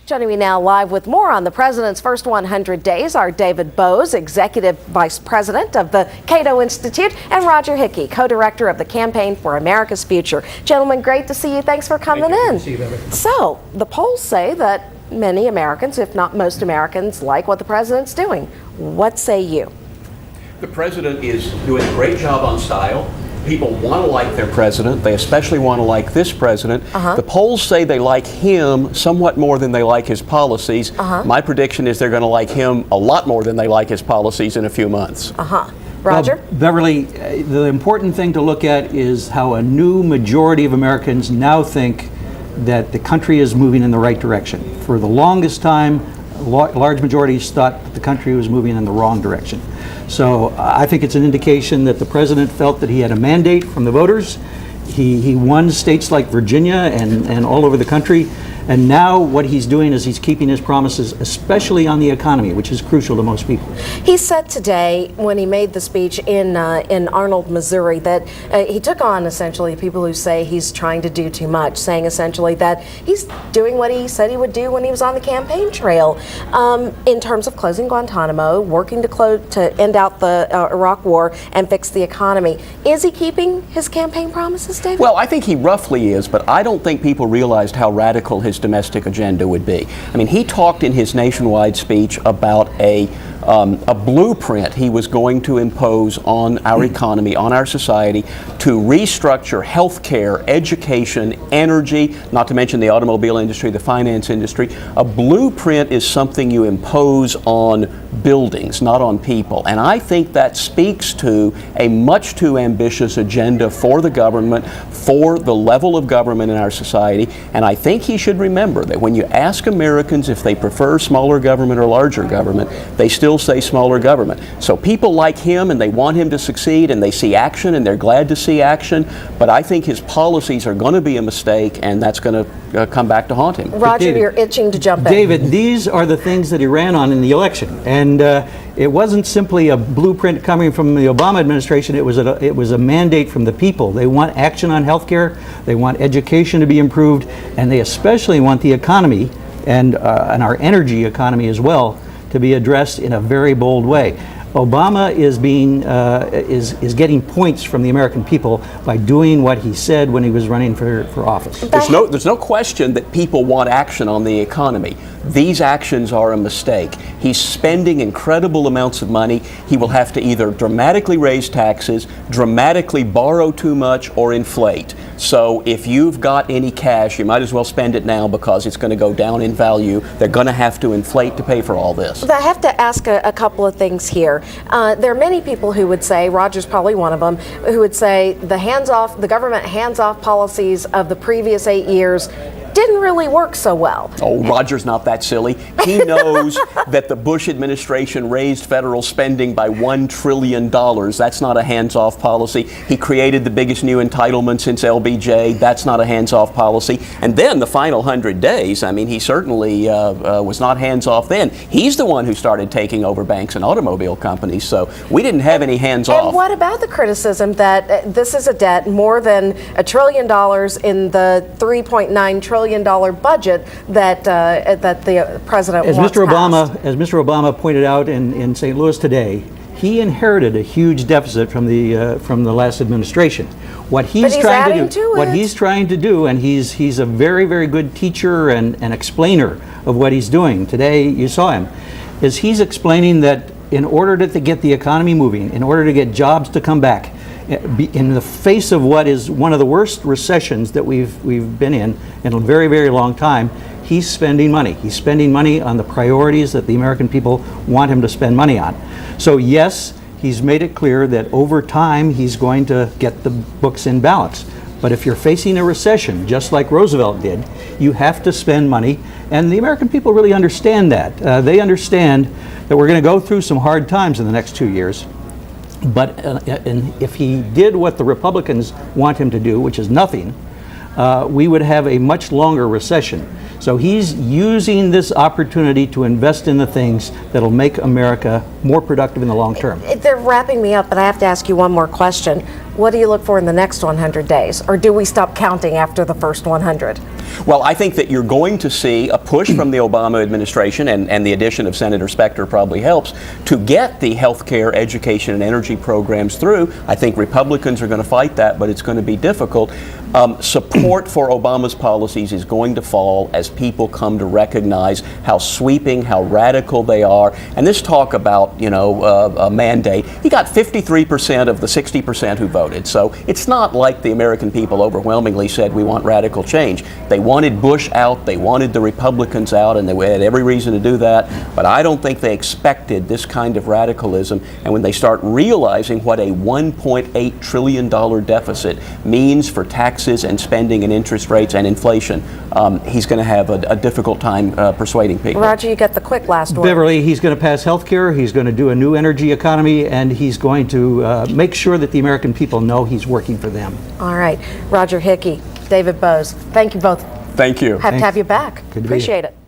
Joining me now live with more on the president's first 100 days are David Boaz, Executive Vice President of the Cato Institute, and Roger Hickey, Co-Director of the Campaign for America's Future. Gentlemen, great to see you. Thanks for coming in. Good to see you, Beverly. So, the polls say that many Americans, if not most Americans, like what the president's doing. What say you? The president is doing a great job on style. People want to like their president. They especially want to like this president. The polls say they like him somewhat more than they like his policies. My prediction is they're going to like him a lot more than they like his policies in a few months. Roger? Well, Beverly, the important thing to look at is how a new majority of Americans now think that the country is moving in the right direction. For the longest time, large majorities thought that the country was moving in the wrong direction. So I think it's an indication that the president felt that he had a mandate from the voters. He won states like Virginia and all over the country. And now what he's doing is he's keeping his promises, especially on the economy, which is crucial to most people. He said today, when he made the speech in Arnold, Missouri, that he took on essentially people who say he's trying to do too much, saying essentially that he's doing what he said he would do when he was on the campaign trail in terms of closing Guantanamo, working to end out the Iraq War and fix the economy. Is he keeping his campaign promises, David? Well, I think he roughly is, but I don't think people realized how radical his domestic agenda would be. I mean, he talked in his nationwide speech about a blueprint he was going to impose on our economy, on our society, to restructure healthcare, education, energy, not to mention the automobile industry, the finance industry. A blueprint is something you impose on buildings, not on people. And I think that speaks to a much too ambitious agenda for the government, for the level of government in our society. And I think he should remember that when you ask Americans if they prefer smaller government or larger government, they still say smaller government. So people like him and they want him to succeed and they see action and they're glad to see action, but I think his policies are going to be a mistake and that's going to come back to haunt him. Roger, David, you're itching to jump in. David, these are the things that he ran on in the election. And it wasn't simply a blueprint coming from the Obama administration, it was a mandate from the people. They want action on health care, they want education to be improved, and they especially want the economy and our energy economy as well to be addressed in a very bold way. Obama is getting points from the American people by doing what he said when he was running for office. There's no question that people want action on the economy. These actions are a mistake. He's spending incredible amounts of money. He will have to either dramatically raise taxes, dramatically borrow too much, or inflate. So if you've got any cash, you might as well spend it now because it's going to go down in value. They're going to have to inflate to pay for all this. I have to ask a couple of things here. There are many people who would say, Roger's probably one of them, who would say the government hands-off policies of the previous 8 years didn't really work so well. Oh, Roger's not that silly. He knows that the Bush administration raised federal spending by $1 trillion. That's not a hands-off policy. He created the biggest new entitlement since LBJ. That's not a hands-off policy. And then the final 100 days, I mean, he certainly was not hands-off then. He's the one who started taking over banks and automobile companies, so we didn't have any hands-off. And what about the criticism that this is a debt more than $1 trillion in the $3.9 trillion budget that the president wants passed? As Mr. Obama pointed out in St. Louis today, he inherited a huge deficit from the last administration. What he's trying to do, and he's a very, very good teacher and explainer of what he's doing. Today, you saw him, is he's explaining that in order to get the economy moving, in order to get jobs to come back, in the face of what is one of the worst recessions that we've been in a very, very long time, he's spending money. He's spending money on the priorities that the American people want him to spend money on. So yes, he's made it clear that over time he's going to get the books in balance. But if you're facing a recession, just like Roosevelt did, you have to spend money, and the American people really understand that. They understand that we're going to go through some hard times in the next 2 years. But and if he did what the Republicans want him to do, which is nothing, we would have a much longer recession. So he's using this opportunity to invest in the things that'll make America more productive in the long term. They're wrapping me up, but I have to ask you one more question. What do you look for in the next 100 days? Or do we stop counting after the first 100? Well, I think that you're going to see a push from the Obama administration, and the addition of Senator Specter probably helps, to get the health care, education, and energy programs through. I think Republicans are going to fight that, but it's going to be difficult. Support for Obama's policies is going to fall as people come to recognize how sweeping, how radical they are. And this talk about, a mandate, he got 53% of the 60% who voted. So it's not like the American people overwhelmingly said we want radical change. They wanted Bush out, they wanted the Republicans out, and they had every reason to do that. But I don't think they expected this kind of radicalism. And when they start realizing what a $1.8 trillion deficit means for taxes and spending and interest rates and inflation, he's going to have a difficult time persuading people. Roger, you got the quick last word. Beverly, he's going to pass health care, he's going to do a new energy economy, and he's going to make sure that the American people know he's working for them. All right. Roger Hickey, David Boaz, thank you both. Thank you. Have to have you back. Good to be here. Appreciate it.